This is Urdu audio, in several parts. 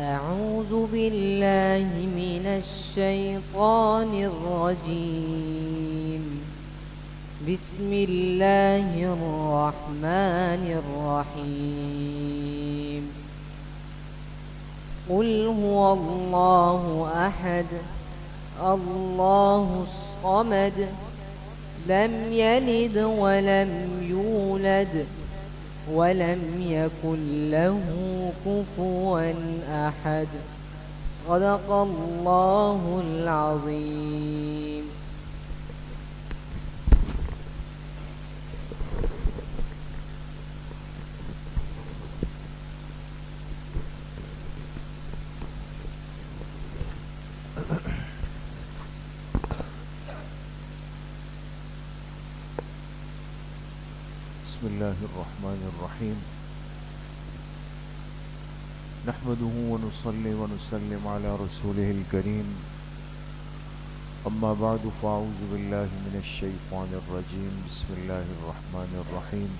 أعوذ بالله من الشيطان الرجيم. بسم الله الرحمن الرحيم. قل هو الله أحد الله الصمد لم يلد ولم يولد ولم يكن له كفوا أحد. صدق الله العظيم. بسم الله الرحمن الرحيم. نحمده ونصلي ونسلم على رسوله الكريم. أما بعد فأعوذ بالله من الشيطان الرجيم. بسم الله الرحمن الرحيم.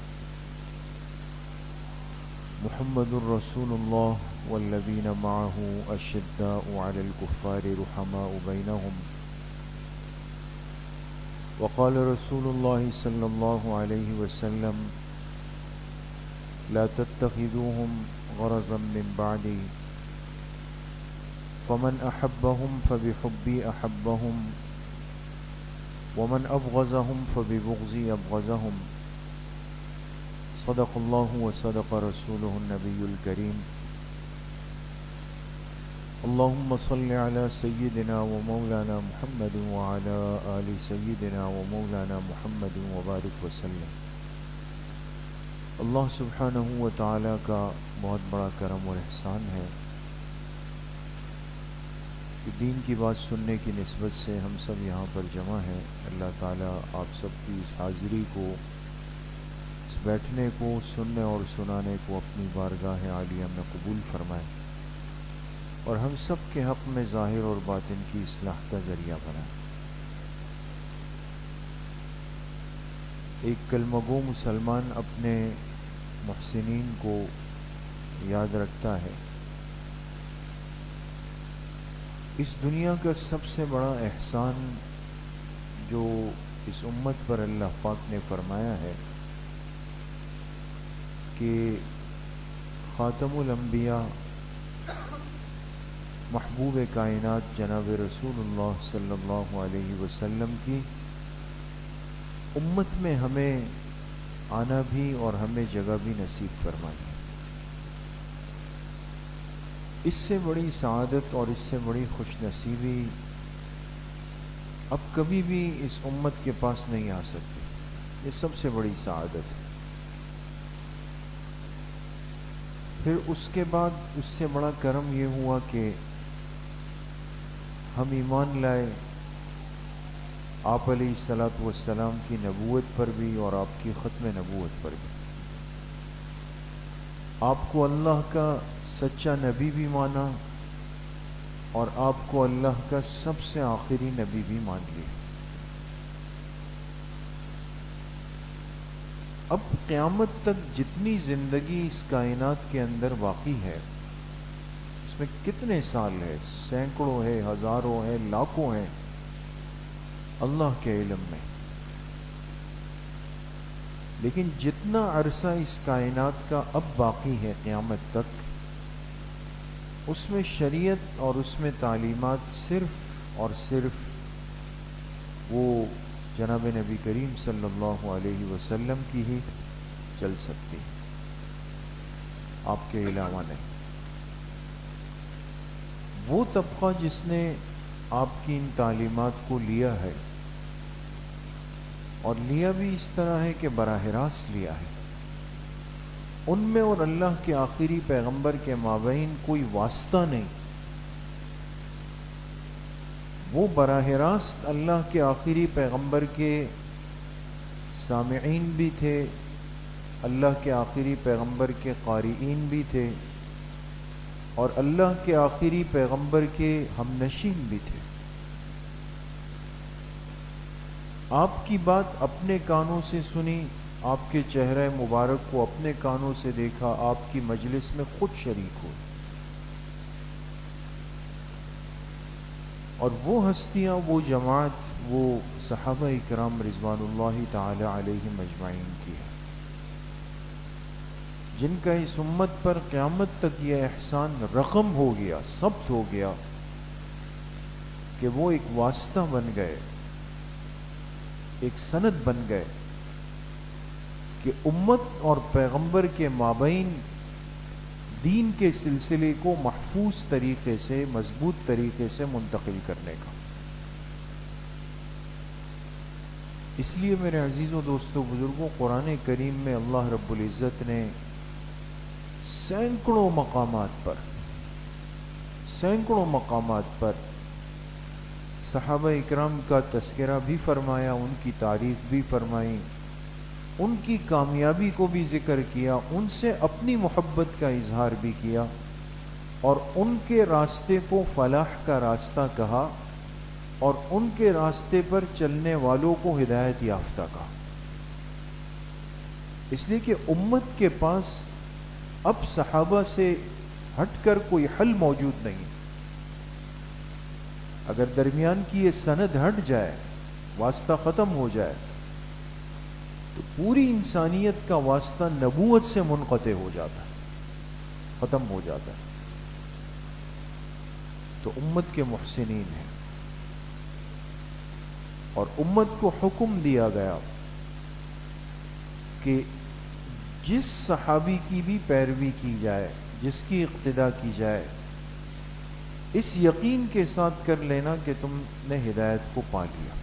محمد رسول الله والذين معه أشداء على الكفار رحماء بينهم. وقال رسول الله صلى الله عليه وسلم: لا تتخذوهم غرضا من بعدي، فمن أحبهم فبحبي أحبهم، ومن أبغضهم فببغضي أبغضهم. صدق الله وصدق رسوله النبي الكريم. اللهم صل على سيدنا ومولانا محمد وعلى آل سيدنا ومولانا محمد وبارك وسلم. اللہ سبحانہ و تعالیٰ کا بہت بڑا کرم اور احسان ہے کہ دین کی بات سننے کی نسبت سے ہم سب یہاں پر جمع ہیں. اللہ تعالیٰ آپ سب کی اس حاضری کو، اس بیٹھنے کو، سننے اور سنانے کو اپنی بارگاہ عالیہ میں قبول فرمائے اور ہم سب کے حق میں ظاہر اور باطن کی اصلاح کا ذریعہ بنائے. ایک کلمہ گو مسلمان اپنے محسنین کو یاد رکھتا ہے. اس دنیا کا سب سے بڑا احسان جو اس امت پر اللہ پاک نے فرمایا ہے کہ خاتم الانبیاء محبوب کائنات جناب رسول اللہ صلی اللہ علیہ وسلم کی امت میں ہمیں آنا بھی اور ہمیں جگہ بھی نصیب فرمائی. اس سے بڑی سعادت اور اس سے بڑی خوش نصیبی اب کبھی بھی اس امت کے پاس نہیں آ سکتی. یہ سب سے بڑی سعادت ہے. پھر اس کے بعد اس سے بڑا کرم یہ ہوا کہ ہم ایمان لائے آپ علیہ الصلاۃ والسلام کی نبوت پر بھی اور آپ کی ختم نبوت پر بھی. آپ کو اللہ کا سچا نبی بھی مانا اور آپ کو اللہ کا سب سے آخری نبی بھی مان لیا. اب قیامت تک جتنی زندگی اس کائنات کے اندر باقی ہے اس میں کتنے سال ہے؟ سینکڑوں ہے، ہزاروں ہے، لاکھوں ہیں، اللہ کے علم میں. لیکن جتنا عرصہ اس کائنات کا اب باقی ہے قیامت تک، اس میں شریعت اور اس میں تعلیمات صرف اور صرف وہ جناب نبی کریم صلی اللہ علیہ وسلم کی ہی چل سکتی، آپ کے علاوہ نہیں. وہ طبقہ جس نے آپ کی ان تعلیمات کو لیا ہے اور لیا بھی اس طرح ہے کہ براہ راست لیا ہے، ان میں اور اللہ کے آخری پیغمبر کے مابین کوئی واسطہ نہیں. وہ براہ راست اللہ کے آخری پیغمبر کے سامعین بھی تھے، اللہ کے آخری پیغمبر کے قارئین بھی تھے اور اللہ کے آخری پیغمبر کے ہم نشین بھی تھے. آپ کی بات اپنے کانوں سے سنی، آپ کے چہرہ مبارک کو اپنے کانوں سے دیکھا، آپ کی مجلس میں خود شریک ہوئے. اور وہ ہستیاں، وہ جماعت، وہ صحابہ اکرام رضوان اللہ تعالی علیہم اجمعین کی ہے، جن کا اس امت پر قیامت تک یہ احسان رقم ہو گیا، ثبت ہو گیا کہ وہ ایک واسطہ بن گئے، ایک سند بن گئے کہ امت اور پیغمبر کے مابین دین کے سلسلے کو محفوظ طریقے سے، مضبوط طریقے سے منتقل کرنے کا۔ اس لیے میرے عزیزوں، دوستوں، بزرگوں، قرآن کریم میں اللہ رب العزت نے سینکڑوں مقامات پر صحابہ اکرام کا تذکرہ بھی فرمایا، ان کی تعریف بھی فرمائی، ان کی کامیابی کو بھی ذکر کیا، ان سے اپنی محبت کا اظہار بھی کیا، اور ان کے راستے کو فلاح کا راستہ کہا، اور ان کے راستے پر چلنے والوں کو ہدایت یافتہ کہا۔ اس لیے کہ امت کے پاس اب صحابہ سے ہٹ کر کوئی حل موجود نہیں۔ اگر درمیان کی یہ سند ہٹ جائے، واسطہ ختم ہو جائے، تو پوری انسانیت کا واسطہ نبوت سے منقطع ہو جاتا ہے، ختم ہو جاتا ہے۔ تو امت کے محسنین ہیں، اور امت کو حکم دیا گیا کہ جس صحابی کی بھی پیروی کی جائے، جس کی اقتداء کی جائے، اس یقین کے ساتھ کر لینا کہ تم نے ہدایت کو پا لیا۔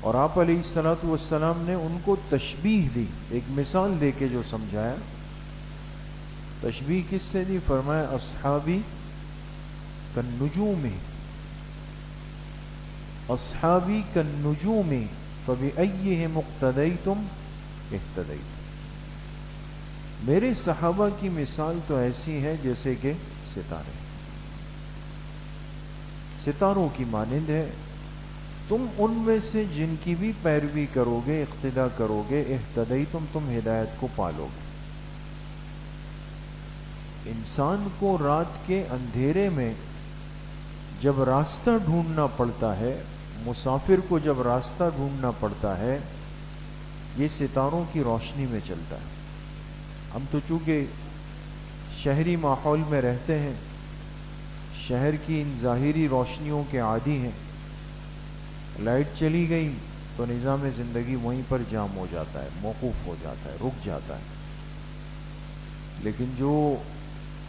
اور آپ علیہ الصلوۃ والسلام نے ان کو تشبیہ دی، ایک مثال دے کے جو سمجھایا۔ تشبیہ کس سے دی؟ فرمایا اصحابی کالنجوم، اصحابی کالنجوم فبأیہم اقتدیتم اہتدیتم۔ میرے صحابہ کی مثال تو ایسی ہے جیسے کہ ستارے، ستاروں کی مانند ہے، تم ان میں سے جن کی بھی پیروی کرو گے، اقتداء کرو گے، اہتدیتم، تم ہدایت کو پالو گے۔ انسان کو رات کے اندھیرے میں جب راستہ ڈھونڈنا پڑتا ہے، مسافر کو جب راستہ ڈھونڈنا پڑتا ہے، یہ ستاروں کی روشنی میں چلتا ہے۔ ہم تو چونکہ شہری ماحول میں رہتے ہیں، شہر کی ان ظاہری روشنیوں کے عادی ہیں، لائٹ چلی گئی تو نظام زندگی وہیں پر جام ہو جاتا ہے، موقوف ہو جاتا ہے، رک جاتا ہے۔ لیکن جو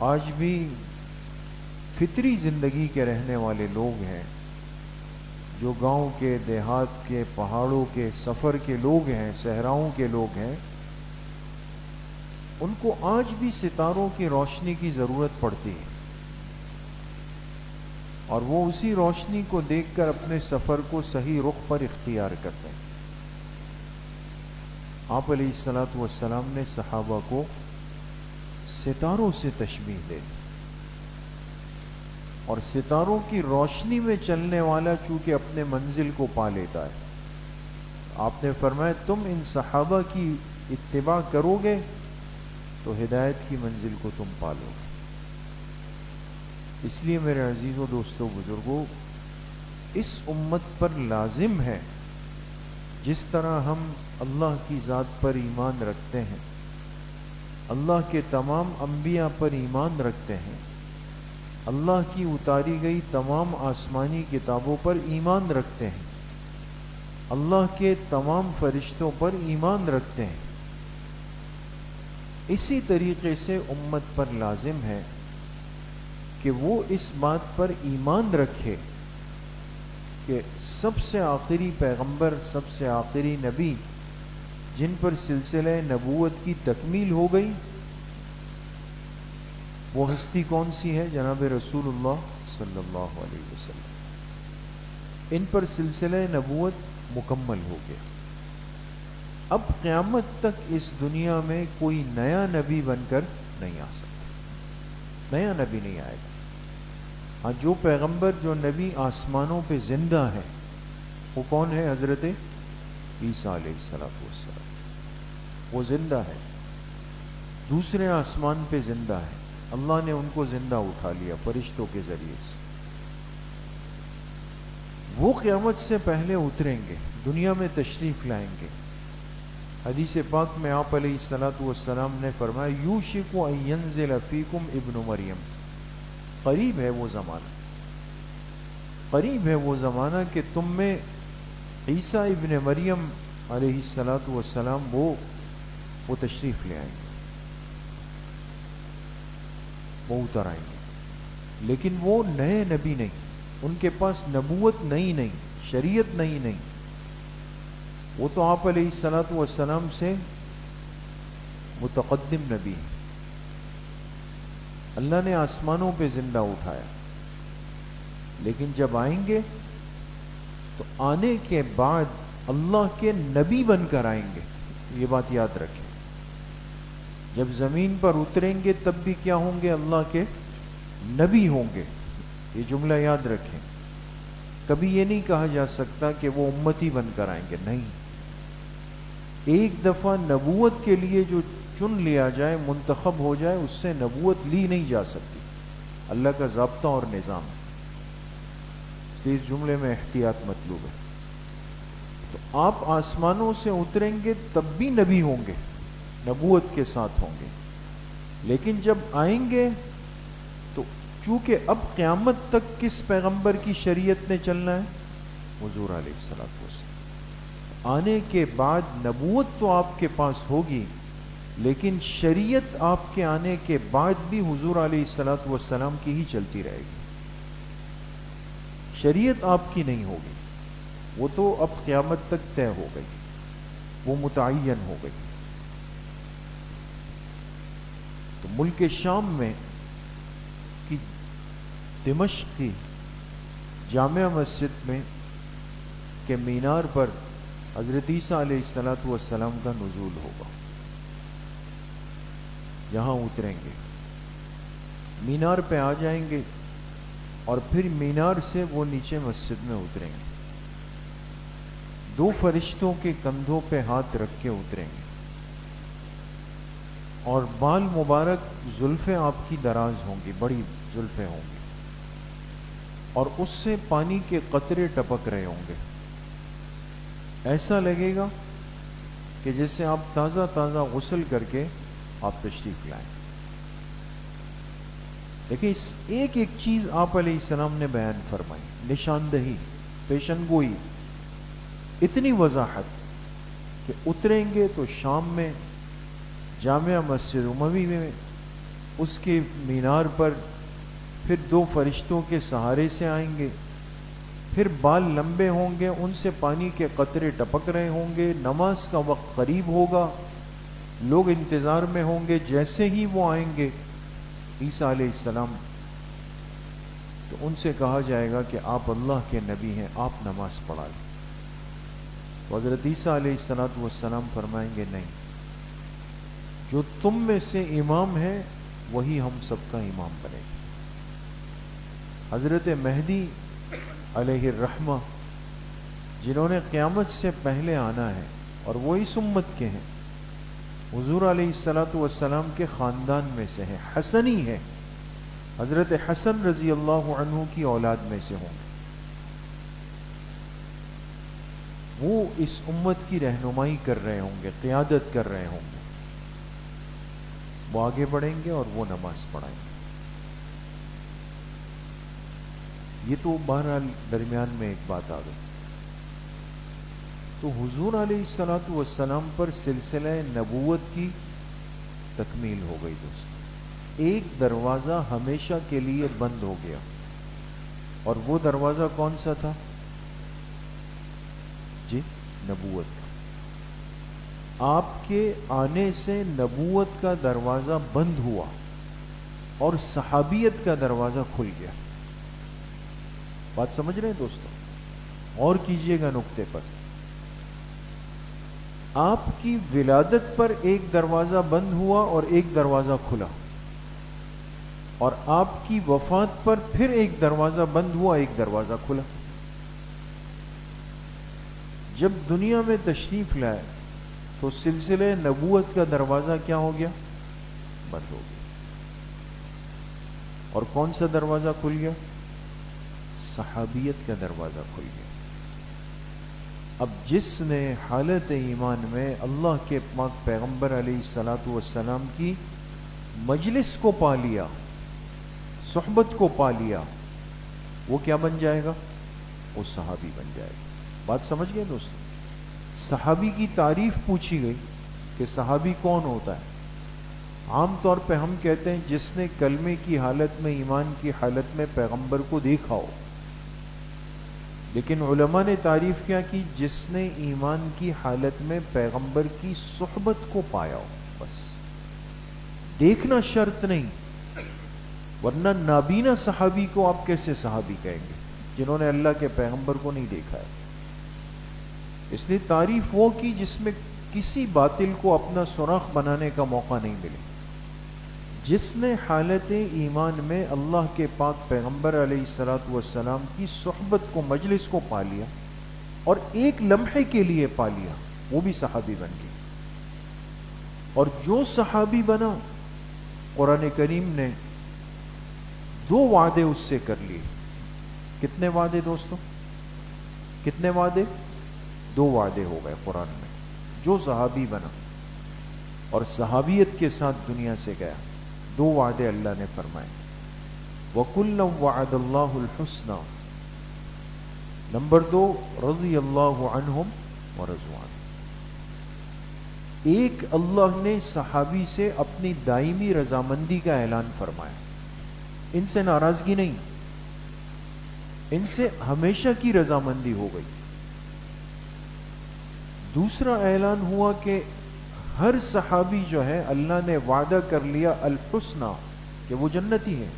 آج بھی فطری زندگی کے رہنے والے لوگ ہیں، جو گاؤں کے، دیہات کے، پہاڑوں کے، سفر کے لوگ ہیں، صحراؤں کے لوگ ہیں، ان کو آج بھی ستاروں کی روشنی کی ضرورت پڑتی ہے، اور وہ اسی روشنی کو دیکھ کر اپنے سفر کو صحیح رخ پر اختیار کرتے ہیں۔ آپ علیہ الصلوۃ والسلام نے صحابہ کو ستاروں سے تشبیہ دے دی، اور ستاروں کی روشنی میں چلنے والا چونکہ اپنے منزل کو پا لیتا ہے، آپ نے فرمایا تم ان صحابہ کی اتباع کرو گے تو ہدایت کی منزل کو تم پالو گے۔ اس لیے میرے عزیزوں، دوستوں، بزرگوں، اس امت پر لازم ہے، جس طرح ہم اللہ کی ذات پر ایمان رکھتے ہیں، اللہ کے تمام انبیاء پر ایمان رکھتے ہیں، اللہ کی اتاری گئی تمام آسمانی کتابوں پر ایمان رکھتے ہیں، اللہ کے تمام فرشتوں پر ایمان رکھتے ہیں، اسی طریقے سے امت پر لازم ہے کہ وہ اس بات پر ایمان رکھے کہ سب سے آخری پیغمبر، سب سے آخری نبی جن پر سلسلہ نبوت کی تکمیل ہو گئی، وہ ہستی کون سی ہے؟ جناب رسول اللہ صلی اللہ علیہ وسلم۔ ان پر سلسلہ نبوت مکمل ہو گیا۔ اب قیامت تک اس دنیا میں کوئی نیا نبی بن کر نہیں آ سکتا، نیا نبی نہیں آئے گا۔ ہاں، جو پیغمبر، جو نبی آسمانوں پہ زندہ ہے، وہ کون ہے؟ حضرت عیسیٰ علیہ السلام، وہ زندہ ہے، دوسرے آسمان پہ زندہ ہے، اللہ نے ان کو زندہ اٹھا لیا فرشتوں کے ذریعے سے۔ وہ قیامت سے پہلے اتریں گے، دنیا میں تشریف لائیں گے۔ حدیث پاک میں آپ علیہ الصلوۃ والسلام نے فرمایا یوشک ان ینزل فیکم ابن مریم، قریب ہے وہ زمانہ، قریب ہے وہ زمانہ کہ تم میں عیسیٰ ابن مریم علیہ الصلوۃ والسلام وہ تشریف لے آئیں گے، وہ اتر آئیں گے، لیکن وہ نئے نبی نہیں، ان کے پاس نبوت نہیں، شریعت نہیں، وہ تو آپ علیہ الصلوۃ والسلام سے متقدم نبی ہیں۔ اللہ نے آسمانوں پہ زندہ اٹھایا، لیکن جب آئیں گے تو آنے کے بعد اللہ کے نبی بن کر آئیں گے، یہ بات یاد رکھیں۔ جب زمین پر اتریں گے تب بھی کیا ہوں گے؟ اللہ کے نبی ہوں گے، یہ جملہ یاد رکھیں۔ کبھی یہ نہیں کہا جا سکتا کہ وہ امتی بن کر آئیں گے، نہیں، ایک دفعہ نبوت کے لیے جو چن لیا جائے، منتخب ہو جائے، اس سے نبوت لی نہیں جا سکتی، اللہ کا ضابطہ اور نظام ہے، اس لیے اس جملے میں احتیاط مطلوب ہے۔ تو آپ آسمانوں سے اتریں گے تب بھی نبی ہوں گے، نبوت کے ساتھ ہوں گے، لیکن جب آئیں گے تو چونکہ اب قیامت تک کس پیغمبر کی شریعت نے چلنا ہے؟ حضور علیہ الصلوۃ والسلام۔ آنے کے بعد نبوت تو آپ کے پاس ہوگی، لیکن شریعت آپ کے آنے کے بعد بھی حضور علیہ الصلوۃ والسلام کی ہی چلتی رہے گی، شریعت آپ کی نہیں ہوگی، وہ تو اب قیامت تک طے ہو گئی، وہ متعین ہو گئی۔ تو ملک شام میں کی دمشق کی جامع مسجد میں کے مینار پر حضرت عیسیٰ علیہ الصلوۃ والسلام کا نزول ہوگا، یہاں اتریں گے، مینار پہ آ جائیں گے، اور پھر مینار سے وہ نیچے مسجد میں اتریں گے، دو فرشتوں کے کندھوں پہ ہاتھ رکھ کے اتریں گے، اور بال مبارک زلفیں آپ کی دراز ہوں گی، بڑی زلفیں ہوں گی، اور اس سے پانی کے قطرے ٹپک رہے ہوں گے، ایسا لگے گا کہ جیسے آپ تازہ تازہ غسل کر کے آپ تشریف لائیں۔ لیکن اس ایک ایک چیز آپ علیہ السلام نے بیان فرمائی، نشاندہی، پیشن گوئی، اتنی وضاحت کہ اتریں گے تو شام میں جامع مسجد اموی میں اس کے مینار پر پھر دو فرشتوں کے سہارے سے آئیں گے، پھر بال لمبے ہوں گے، ان سے پانی کے قطرے ٹپک رہے ہوں گے، نماز کا وقت قریب ہوگا، لوگ انتظار میں ہوں گے، جیسے ہی وہ آئیں گے عیسیٰ علیہ السلام، تو ان سے کہا جائے گا کہ آپ اللہ کے نبی ہیں، آپ نماز پڑھا لیں۔ تو حضرت عیسیٰ علیہ السلام فرمائیں گے نہیں، جو تم میں سے امام ہے وہی ہم سب کا امام بنے گا۔ حضرت مہدی علیہ الرحمہ جنہوں نے قیامت سے پہلے آنا ہے اور وہ اس امت کے ہیں، حضور علیہ الصلوۃ والسلام کے خاندان میں سے ہیں، حسنی ہے، حضرت حسن رضی اللہ عنہ کی اولاد میں سے ہوں گے، وہ اس امت کی رہنمائی کر رہے ہوں گے، قیادت کر رہے ہوں گے، وہ آگے بڑھیں گے اور وہ نماز پڑھائیں گے۔ یہ تو بہرحال درمیان میں ایک بات آ گئی۔ تو حضور علیہ الصلوۃ والسلام پر سلسلہ نبوت کی تکمیل ہو گئی دوستو، ایک دروازہ ہمیشہ کے لیے بند ہو گیا، اور وہ دروازہ کون سا تھا؟ جی، نبوت کا۔ آپ کے آنے سے نبوت کا دروازہ بند ہوا اور صحابیت کا دروازہ کھل گیا۔ بات سمجھ رہے ہیں دوستو؟ اور کیجئے گا نقطے پر، آپ کی ولادت پر ایک دروازہ بند ہوا اور ایک دروازہ کھلا، اور آپ کی وفات پر پھر ایک دروازہ بند ہوا، ایک دروازہ کھلا۔ جب دنیا میں تشریف لائے تو سلسلے نبوت کا دروازہ کیا ہو گیا؟ بند ہو گیا۔ اور کون سا دروازہ کھل گیا؟ صحابیت کا دروازہ کھل گیا۔ اب جس نے حالت ایمان میں اللہ کے پاک پیغمبر علیہ الصلاۃ والسلام کی مجلس کو پا لیا، صحبت کو پا لیا، وہ کیا بن جائے گا؟ وہ صحابی بن جائے گا۔ بات سمجھ گئے دوستو؟ صحابی کی تعریف پوچھی گئی کہ صحابی کون ہوتا ہے؟ عام طور پہ ہم کہتے ہیں جس نے کلمے کی حالت میں، ایمان کی حالت میں پیغمبر کو دیکھا ہو، لیکن علماء نے تعریف کیا کہ جس نے ایمان کی حالت میں پیغمبر کی صحبت کو پایا ہو، بس۔ دیکھنا شرط نہیں، ورنہ نابینا صحابی کو آپ کیسے صحابی کہیں گے جنہوں نے اللہ کے پیغمبر کو نہیں دیکھا ہے؟ اس لیے تعریف وہ کی جس میں کسی باطل کو اپنا سراغ بنانے کا موقع نہیں ملے۔ جس نے حالت ایمان میں اللہ کے پاک پیغمبر علیہ الصلاۃ والسلام کی صحبت کو، مجلس کو پا لیا اور ایک لمحے کے لیے پا لیا، وہ بھی صحابی بن گیا۔ اور جو صحابی بنا، قرآن کریم نے 2 وعدے اس سے کر لیے۔ کتنے وعدے دوستو؟ کتنے وعدے؟ 2 وعدے ہو گئے قرآن میں۔ جو صحابی بنا اور صحابیت کے ساتھ دنیا سے گیا، 2 وعدے اللہ نے فرمائے۔ وَكُلًّا وَعَدَ اللَّهُ الْحُسْنَى، نمبر 2 رضی اللہ عنہم ورضوا عنہ۔ ایک، اللہ نے صحابی سے اپنی دائمی رضامندی کا اعلان فرمایا، ان سے ناراضگی نہیں، ان سے ہمیشہ کی رضامندی ہو گئی۔ دوسرا اعلان ہوا کہ ہر صحابی جو ہے اللہ نے وعدہ کر لیا الحسنہ، کہ وہ جنتی ہے۔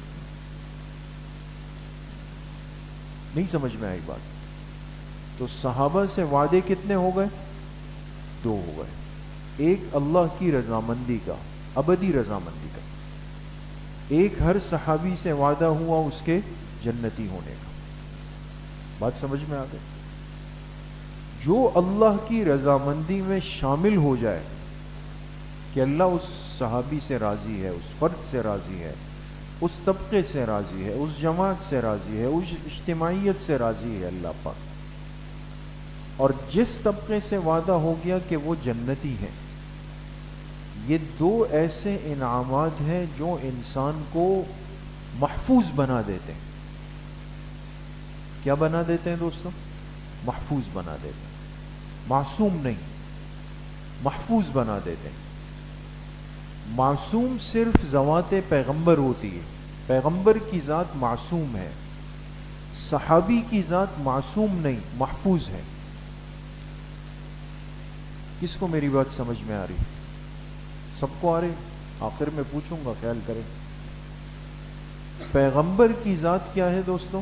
نہیں سمجھ میں آئی بات؟ تو صحابہ سے وعدے کتنے ہو گئے؟ 2 ہو گئے۔ ایک اللہ کی رضامندی کا، ابدی رضامندی کا، ایک ہر صحابی سے وعدہ ہوا اس کے جنتی ہونے کا۔ بات سمجھ میں آ گئی؟ جو اللہ کی رضامندی میں شامل ہو جائے کہ اللہ اس صحابی سے راضی ہے، اس فرد سے راضی ہے، اس طبقے سے راضی ہے، اس جماعت سے راضی ہے، اس اجتماعیت سے راضی ہے اللہ پاک، اور جس طبقے سے وعدہ ہو گیا کہ وہ جنتی ہیں، یہ 2 ایسے انعامات ہیں جو انسان کو محفوظ بنا دیتے ہیں۔ کیا بنا دیتے ہیں دوستو؟ محفوظ بنا دیتے ہیں۔ معصوم نہیں، محفوظ بنا دیتے ہیں۔ معصوم صرف ذوات پیغمبر ہوتی ہے، پیغمبر کی ذات معصوم ہے، صحابی کی ذات معصوم نہیں، محفوظ ہے۔ کس کو میری بات سمجھ میں آ رہی؟ سب کو آ رہی؟ آخر میں پوچھوں گا، خیال کریں۔ پیغمبر کی ذات کیا ہے دوستو؟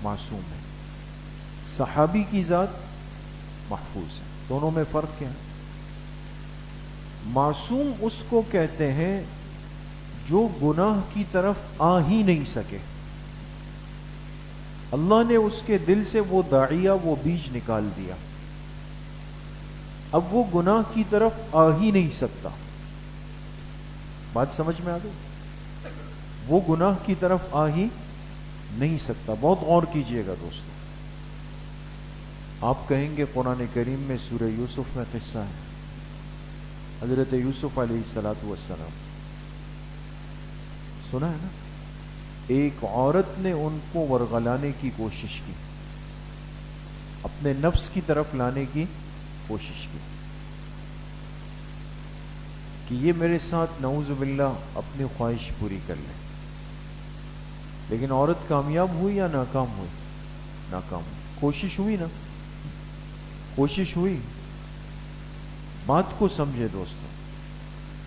معصوم ہے۔ صحابی کی ذات محفوظ ہے۔ دونوں میں فرق کیا ہے؟ معصوم اس کو کہتے ہیں جو گناہ کی طرف آ ہی نہیں سکے، اللہ نے اس کے دل سے وہ داعیہ، وہ بیج نکال دیا، اب وہ گناہ کی طرف آ ہی نہیں سکتا۔ بات سمجھ میں آ گئی؟ وہ گناہ کی طرف آ ہی نہیں سکتا۔ بہت غور کیجئے گا دوستو۔ آپ کہیں گے قرآن کریم میں سورہ یوسف میں قصہ ہے، حضرت یوسف علیہ الصلاۃ والسلام، سنا ہے نا؟ ایک عورت نے ان کو ورغلانے کی کوشش کی، اپنے نفس کی طرف لانے کی کوشش کی کہ یہ میرے ساتھ نعوذ باللہ اپنی خواہش پوری کر لے، لیکن عورت کامیاب ہوئی یا ناکام ہوئی؟ ناکام ہوئی۔ کوشش ہوئی نا؟ کوشش ہوئی۔ بات کو سمجھے دوستو،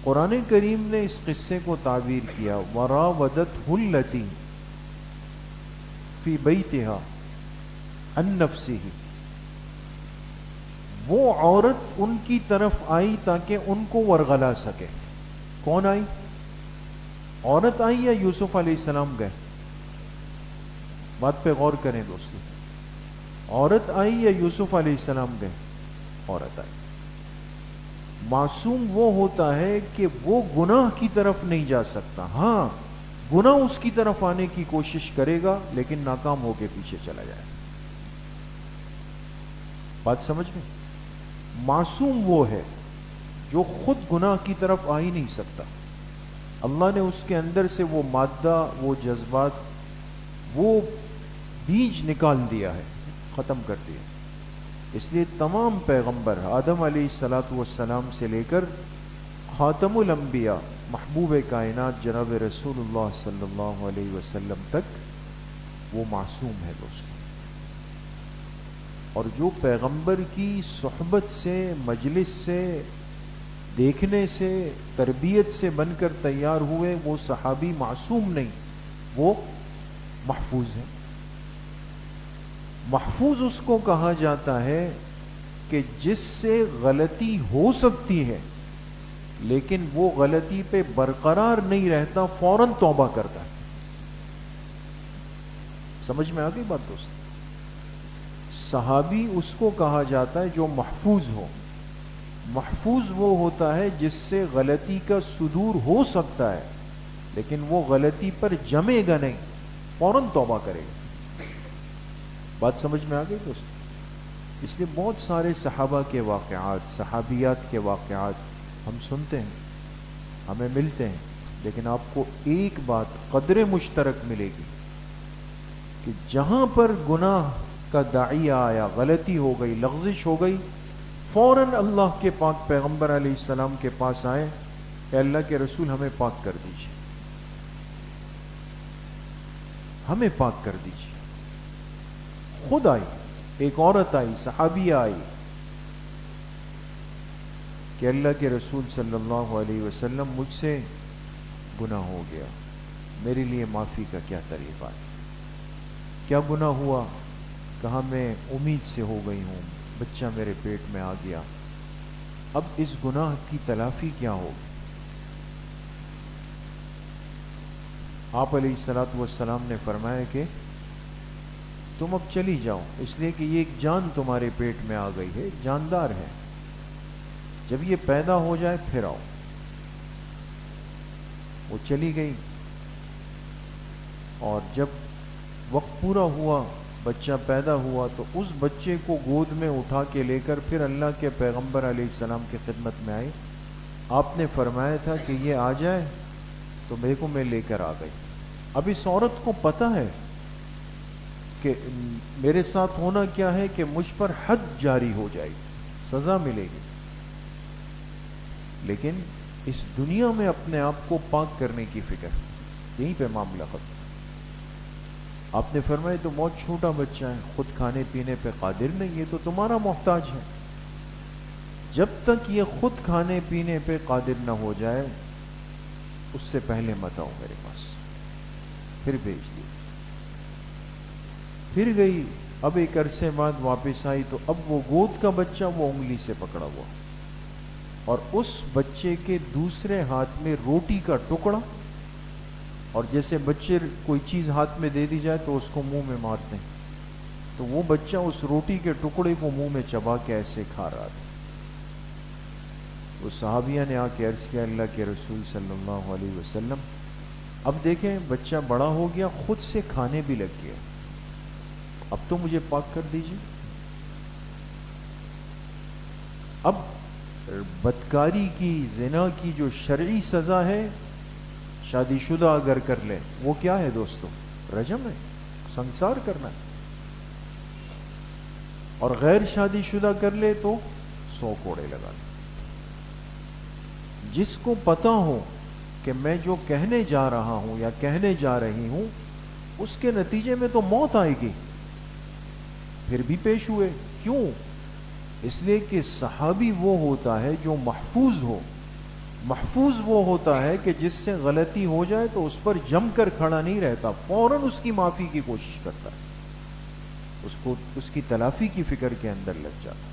قرآن کریم نے اس قصے کو تعبیر کیا وراودته التي فی بیتها عن نفسه، وہ عورت ان کی طرف آئی تاکہ ان کو ورغلا سکے۔ کون آئی؟ عورت آئی یا یوسف علیہ السلام گئے؟ بات پہ غور کریں دوستو، عورت آئی یا یوسف علیہ السلام گئے؟ عورت آئی۔ معصوم وہ ہوتا ہے کہ وہ گناہ کی طرف نہیں جا سکتا، ہاں گناہ اس کی طرف آنے کی کوشش کرے گا لیکن ناکام ہو کے پیچھے چلا جائے۔ بات سمجھ میں؟ معصوم وہ ہے جو خود گناہ کی طرف آ ہی نہیں سکتا، اللہ نے اس کے اندر سے وہ مادہ، وہ جذبات، وہ بیج نکال دیا ہے، ختم کر دیا۔ اس لیے تمام پیغمبر آدم علیہ الصلاۃ والسلام سے لے کر خاتم الانبیاء محبوب کائنات جناب رسول اللہ صلی اللہ علیہ وسلم تک وہ معصوم ہے دوستو۔ اور جو پیغمبر کی صحبت سے، مجلس سے، دیکھنے سے، تربیت سے بن کر تیار ہوئے، وہ صحابی معصوم نہیں، وہ محفوظ ہے۔ محفوظ اس کو کہا جاتا ہے کہ جس سے غلطی ہو سکتی ہے لیکن وہ غلطی پہ برقرار نہیں رہتا، فوراً توبہ کرتا ہے۔ سمجھ میں آ گئی بات دوست؟ صحابی اس کو کہا جاتا ہے جو محفوظ ہو۔ محفوظ وہ ہوتا ہے جس سے غلطی کا صدور ہو سکتا ہے لیکن وہ غلطی پر جمے گا نہیں، فوراً توبہ کرے گا۔ بات سمجھ میں آ گئی دوست؟ اس لیے بہت سارے صحابہ کے واقعات، صحابیات کے واقعات ہم سنتے ہیں، ہمیں ملتے ہیں، لیکن آپ کو ایک بات قدر مشترک ملے گی کہ جہاں پر گناہ کا داعیہ آیا، غلطی ہو گئی، لغزش ہو گئی، فوراً اللہ کے پاک پیغمبر علیہ السلام کے پاس آئے کہ اللہ کے رسول ہمیں پاک کر دیجیے، ہمیں پاک کر دیجیے۔ خود آئی، ایک عورت آئی، صحابیہ آئی کہ اللہ کے رسول صلی اللہ علیہ وسلم مجھ سے گناہ ہو گیا، میرے لیے معافی کا کیا طریقہ ہے؟ کیا گناہ ہوا؟ کہا میں امید سے ہو گئی ہوں، بچہ میرے پیٹ میں آ گیا، اب اس گناہ کی تلافی کیا ہوگی؟ آپ علیہ الصلوۃ والسلام نے فرمایا کہ تم اب چلی جاؤ، اس لیے کہ یہ ایک جان تمہارے پیٹ میں آ گئی ہے، جاندار ہے، جب یہ پیدا ہو جائے پھر آؤ۔ وہ چلی گئی، اور جب وقت پورا ہوا، بچہ پیدا ہوا، تو اس بچے کو گود میں اٹھا کے لے کر پھر اللہ کے پیغمبر علیہ السلام کی خدمت میں آئی۔ آپ نے فرمایا تھا کہ یہ آ جائے تو میرے کو میں لے کر آ گئی۔ اب اس عورت کو پتہ ہے کہ میرے ساتھ ہونا کیا ہے کہ مجھ پر حد جاری ہو جائے گی، سزا ملے گی، لیکن اس دنیا میں اپنے آپ کو پاک کرنے کی فکر، یہیں پہ معاملہ ختم۔ آپ نے فرمایا تو بہت چھوٹا بچہ ہے، خود کھانے پینے پہ قادر نہیں ہے، تو تمہارا محتاج ہے، جب تک یہ خود کھانے پینے پہ قادر نہ ہو جائے اس سے پہلے مت آؤ میرے پاس۔ پھر بھیج دی، پھر گئی، اب ایک عرصے بعد واپس آئی تو اب وہ گود کا بچہ وہ انگلی سے پکڑا ہوا، اور اس بچے کے دوسرے ہاتھ میں روٹی کا ٹکڑا، اور جیسے بچے کوئی چیز ہاتھ میں دے دی جائے تو اس کو منہ میں مارتے ہیں، تو وہ بچہ اس روٹی کے ٹکڑے کو منہ میں چبا کے ایسے کھا رہا تھا۔ وہ صحابیہ نے آ کے عرض کیا اللہ کے رسول صلی اللہ علیہ وسلم، اب دیکھیں بچہ بڑا ہو گیا، خود سے کھانے بھی لگ گیا، اب تو مجھے پاک کر دیجیے۔ اب بدکاری کی، زنا کی جو شرعی سزا ہے، شادی شدہ اگر کر لے وہ کیا ہے دوستو؟ رجم ہے، سنسار کرنا ہے، اور غیر شادی شدہ کر لے تو 100 کوڑے لگا لے۔ جس کو پتا ہو کہ میں جو کہنے جا رہا ہوں یا کہنے جا رہی ہوں اس کے نتیجے میں تو موت آئے گی، پھر بھی پیش ہوئے، کیوں؟ اس لیے کہ صحابی وہ ہوتا ہے جو محفوظ ہو، محفوظ وہ ہوتا ہے کہ جس سے غلطی ہو جائے تو اس پر جم کر کھڑا نہیں رہتا، فوراً اس کی معافی کی کوشش کرتا ہے، اس کی تلافی کی فکر کے اندر لگ جاتا۔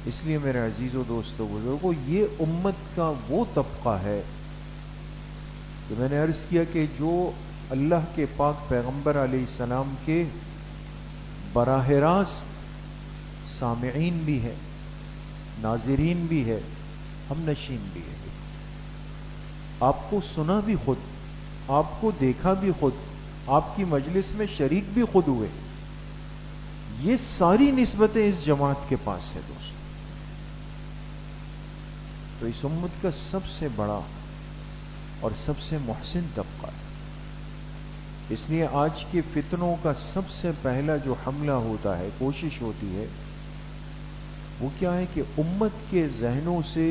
اس لیے میرے عزیزو دوستو بزرگو، یہ امت کا وہ طبقہ ہے کہ میں نے عرض کیا کہ جو اللہ کے پاک پیغمبر علیہ السلام کے براہ راست سامعین بھی ہے، ناظرین بھی ہے، ہم نشین بھی ہے، آپ کو سنا بھی خود، آپ کو دیکھا بھی خود، آپ کی مجلس میں شریک بھی خود ہوئے، یہ ساری نسبتیں اس جماعت کے پاس ہے دوست. تو اس امت کا سب سے بڑا اور سب سے محسن طبقہ ہے. اس لیے آج کے فتنوں کا سب سے پہلا جو حملہ ہوتا ہے، کوشش ہوتی ہے، وہ کیا ہے کہ امت کے ذہنوں سے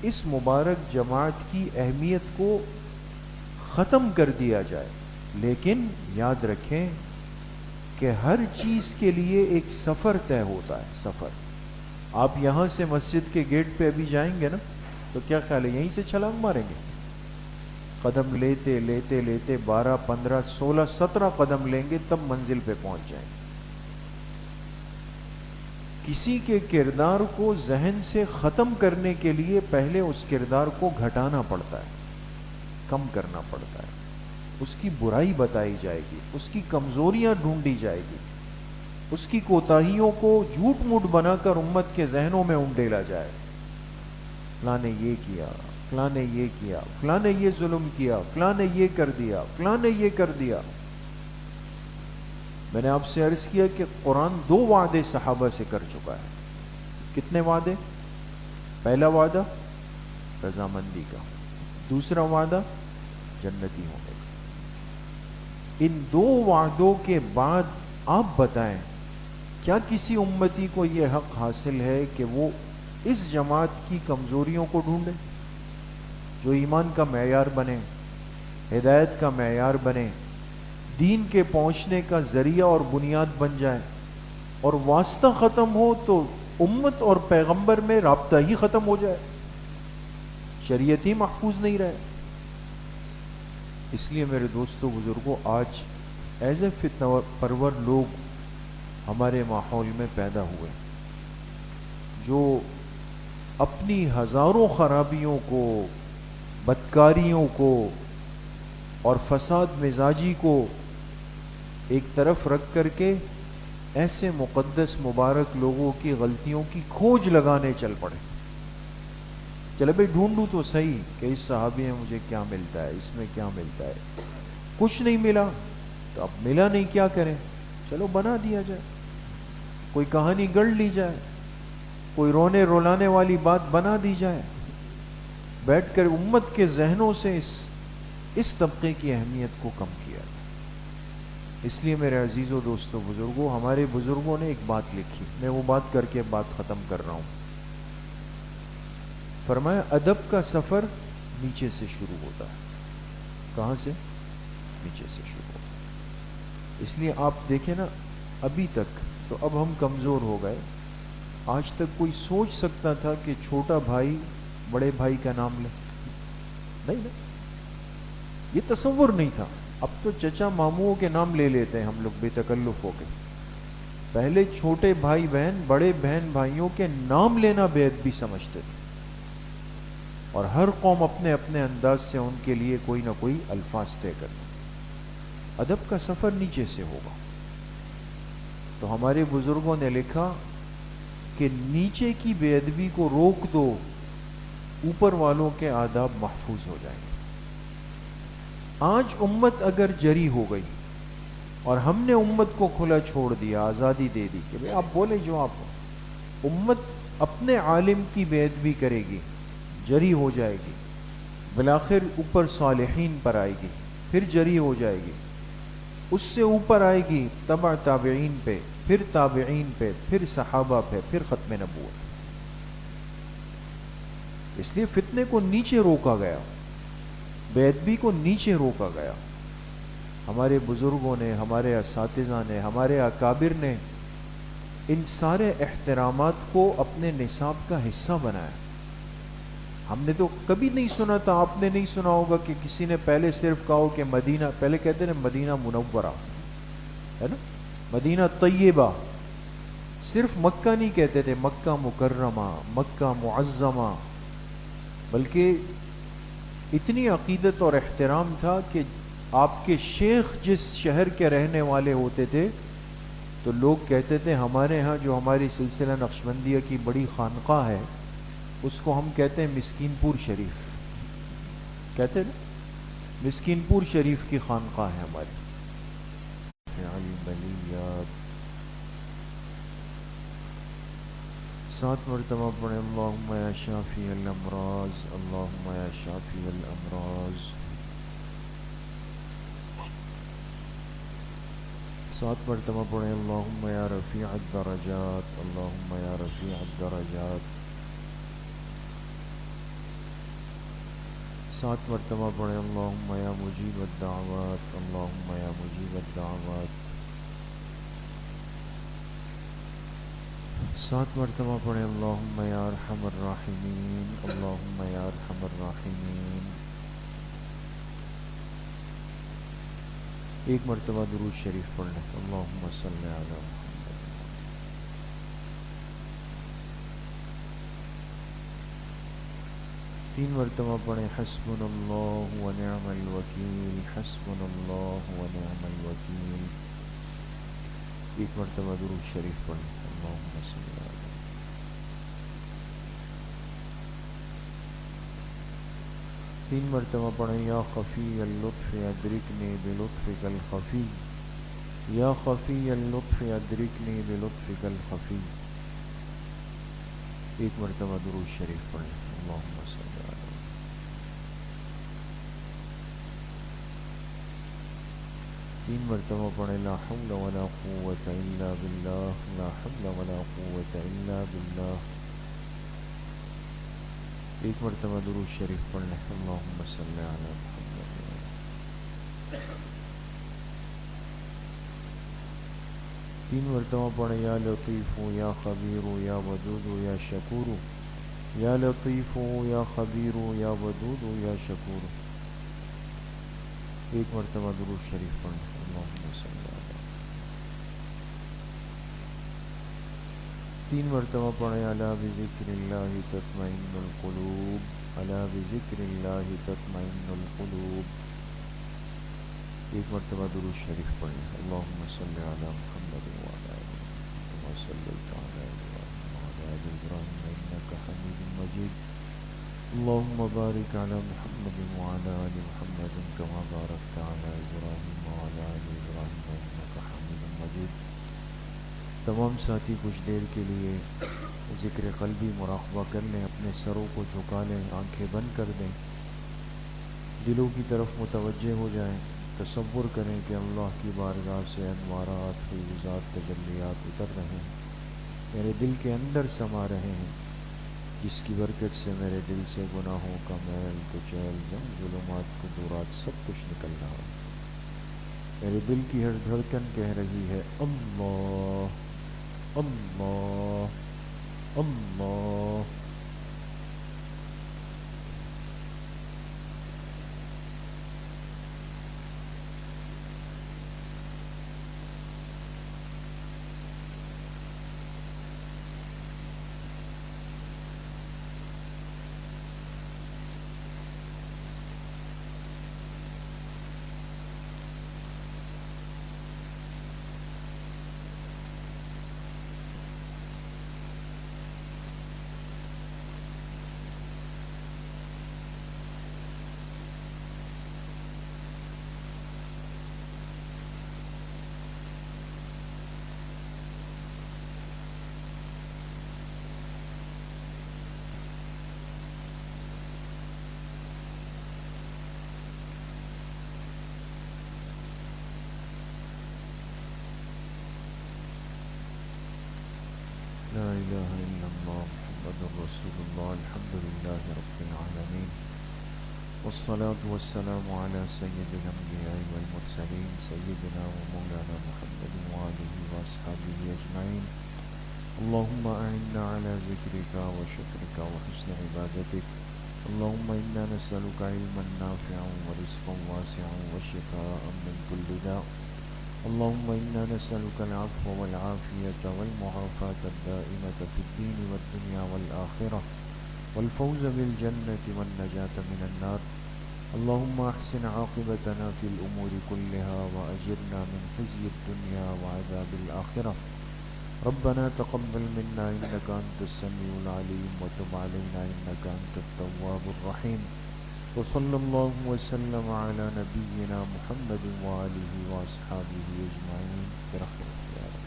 اس مبارک جماعت کی اہمیت کو ختم کر دیا جائے. لیکن یاد رکھیں کہ ہر چیز کے لیے ایک سفر طے ہوتا ہے. سفر، آپ یہاں سے مسجد کے گیٹ پہ ابھی جائیں گے نا، تو کیا خیال ہے یہیں سے چھلانگ ماریں گے؟ قدم لیتے لیتے لیتے 12 15 16 17 قدم لیں گے تب منزل پہ پہنچ جائیں گے. کسی کے کردار کو ذہن سے ختم کرنے کے لیے پہلے اس کردار کو گھٹانا پڑتا ہے، کم کرنا پڑتا ہے. اس کی برائی بتائی جائے گی، اس کی کمزوریاں ڈھونڈی جائے گی، اس کی کوتاہیوں کو جھوٹ موٹ بنا کر امت کے ذہنوں میں انڈیلا جائے. فلاں نے یہ کیا، فلاں نے یہ کیا، فلاں نے یہ ظلم کیا، فلاں نے یہ کر دیا، فلاں نے یہ کر دیا. میں نے آپ سے عرض کیا کہ قرآن 2 وعدے صحابہ سے کر چکا ہے. کتنے وعدے؟ پہلا وعدہ رضامندی کا، دوسرا وعدہ جنتی ہونے کا. ان 2 وعدوں کے بعد آپ بتائیں کیا کسی امتی کو یہ حق حاصل ہے کہ وہ اس جماعت کی کمزوریوں کو ڈھونڈے، جو ایمان کا معیار بنے، ہدایت کا معیار بنے، دین کے پہنچنے کا ذریعہ اور بنیاد بن جائے، اور واسطہ ختم ہو تو امت اور پیغمبر میں رابطہ ہی ختم ہو جائے، شریعت ہی محفوظ نہیں رہے؟ اس لیے میرے دوستوں بزرگوں، آج ایسے فتنہ پرور لوگ ہمارے ماحول میں پیدا ہوئے جو اپنی ہزاروں خرابیوں کو، بدکاریوں کو اور فساد مزاجی کو ایک طرف رکھ کر کے ایسے مقدس مبارک لوگوں کی غلطیوں کی کھوج لگانے چل پڑے. چلے بھائی ڈھونڈوں تو صحیح کہ اس صحابی میں مجھے کیا ملتا ہے، اس میں کیا ملتا ہے. کچھ نہیں ملا تو اب ملا نہیں کیا کریں، چلو بنا دیا جائے، کوئی کہانی گڑھ لی جائے، کوئی رونے رولانے والی بات بنا دی جائے، بیٹھ کر امت کے ذہنوں سے اس طبقے کی اہمیت کو کم کیا. اس لیے میرے عزیزوں دوستوں بزرگوں، ہمارے بزرگوں نے ایک بات لکھی، میں وہ بات کر کے بات ختم کر رہا ہوں. فرمایا ادب کا سفر نیچے سے شروع ہوتا ہے. کہاں سے؟ نیچے سے شروع ہوتا ہے. اس لیے آپ دیکھیں نا، ابھی تک تو اب ہم کمزور ہو گئے. آج تک کوئی سوچ سکتا تھا کہ چھوٹا بھائی بڑے بھائی کا نام لے؟ نہیں نا، یہ تصور نہیں تھا. اب تو چچا ماموں کے نام لے لیتے ہیں ہم لوگ بے تکلف ہو کے. پہلے چھوٹے بھائی بہن، بڑے بہن بھائیوں کے نام لینا بے ادبی سمجھتے تھے، اور ہر قوم اپنے اپنے انداز سے ان کے لیے کوئی نہ کوئی الفاظ طے کرتی. ادب کا سفر نیچے سے ہوگا. تو ہمارے بزرگوں نے لکھا کہ نیچے کی بے ادبی کو روک دو، اوپر والوں کے آداب محفوظ ہو جائیں گے. آج امت اگر جری ہو گئی اور ہم نے امت کو کھلا چھوڑ دیا، آزادی دے دی کہ بھئی آپ بولے جو آپ ہو، امت اپنے عالم کی بے ادبی کرے گی، جری ہو جائے گی، بالآخر اوپر صالحین پر آئے گی، پھر جری ہو جائے گی، اس سے اوپر آئے گی تبع تابعین پہ، پھر تابعین پہ، پھر صحابہ پہ، پھر ختم نبوت. اس لیے فتنے کو نیچے روکا گیا، بے ادبی کو نیچے روکا گیا. ہمارے بزرگوں نے، ہمارے اساتذہ نے، ہمارے اکابر نے ان سارے احترامات کو اپنے نصاب کا حصہ بنایا. ہم نے تو کبھی نہیں سنا تھا، آپ نے نہیں سنا ہوگا کہ کسی نے پہلے صرف کہا کہ مدینہ، پہلے کہتے ہیں مدینہ منورہ ہے نا، مدینہ طیبہ. صرف مکہ نہیں کہتے تھے، مکہ مکرمہ، مکہ معظمہ، بلکہ اتنی عقیدت اور احترام تھا کہ آپ کے شیخ جس شہر کے رہنے والے ہوتے تھے تو لوگ کہتے تھے ہمارے ہاں جو ہماری سلسلہ نقشبندیہ کی بڑی خانقاہ ہے اس کو ہم کہتے ہیں مسکین پور شریف، کہتے ہیں نا، مسکین پور شریف کی خانقاہ ہے ہماری. 7 مرتبہ پڑھیں اللہم یا شافی الامراض، اللہم یا شافی الامراض۔ 7 مرتبہ پڑھیں اللہم یا رفیع الدرجات، اللہم یا رفیع الدرجات۔ 7 مرتبہ پڑھیں اللہم یا مجیب الدعوات، اللہم یا مجیب الدعوات۔ 7 مرتبہ پڑھیں اللہم یا ارحم الراحمین، اللہم یا ارحم الراحمین۔ 1 مرتبہ درود شریف پڑھ لیں، اللہم صلی علی محمد۔ 3 مرتبہ پڑھیں حسبنا اللہ و نعم الوکیل، حسبنا اللہ و نعم الوکیل۔ 1 مرتبہ درود شریف پڑھ لیں، اللہم صلی علی۔ 3 مرتبہ پڑھیں یا خفی اللطف ادرکنی بلطفک الخفی، یا خفی اللطف ادرکنی بلطفک الخفی۔ 1 مرتبہ درود شریف پڑھ لیں، اللہم صلی علی۔ 3 مرتبہ پڑھیں لا حول ولا قوة الا باللہ، لا حول ولا قوة الا باللہ۔ 1 مرتبہ درود شریف پڑھ لیں، اللہم صلی علی محمد۔ 3 مرتبہ پڑھیں یا لطیف یا خبیر یا ودود یا شکور، یا لطیف یا خبیر یا ودود یا شکور۔ 1 مرتبہ درود شریف پڑھ لیں، اللہم صلی علی۔ 3 مرتبہ پڑھیں الا بذکر اللہ تطمئن القلوب، الا بذکر اللہ تطمئن القلوب۔ 1 مرتبہ درود شریف پڑھ لیں، اللہم صلی علی محمد وعلی آل محمد کما صلیت علی ابراہیم وعلی آل ابراہیم انک حمید مجید، اللہم بارک علی محمد وعلی آل محمد کما بارکت علی ابراہیم وعلی آل ابراہیم انک حمید مجید۔ تمام ساتھی کچھ دیر کے لیے ذکر قلبی مراقبہ کر لیں، اپنے سروں کو جھکا لیں، آنکھیں بند کر دیں، دلوں کی طرف متوجہ ہو جائیں، تصور کریں کہ اللہ کی بارگاہ سے انوارات، فیضات، تجلیات اتر رہے ہیں، میرے دل کے اندر سما رہے ہیں، جس کی برکت سے میرے دل سے گناہوں کا میل کچیل، ظلمات قدورات سب کچھ نکل رہا ہے۔ میرے دل کی ہر دھڑکن کہہ رہی ہے اللہ اللہ اللہ۔ لا الہ الا اللہ محمد رسول اللہ، الحمد للہ رب العالمین، والصلاة والسلام على سید الانبیاء والمرسلین سیدنا و مولانا محمد وآلہ واصحابہ اجمعین۔ اللہم اعنا على ذکرک و شکرک و حسن عبادتک، اللہم انا نسألک علما نافعا ورزقا واسعا وشفاء من کل داء، اللهم إنا نسألك العفو والعافية والمعافاة الدائمة في الدين والدنيا والآخرة والفوز بالجنة والنجاة من النار، اللهم أحسن عاقبتنا في الأمور كلها وأجرنا من خزي الدنيا وعذاب الآخرة، ربنا تقبل منا إنك أنت السميع العليم وتب علينا إنك أنت التواب الرحيم، وصلى الله وسلم على نبينا محمد وآله وأصحابه أجمعين برحمتك يا رب۔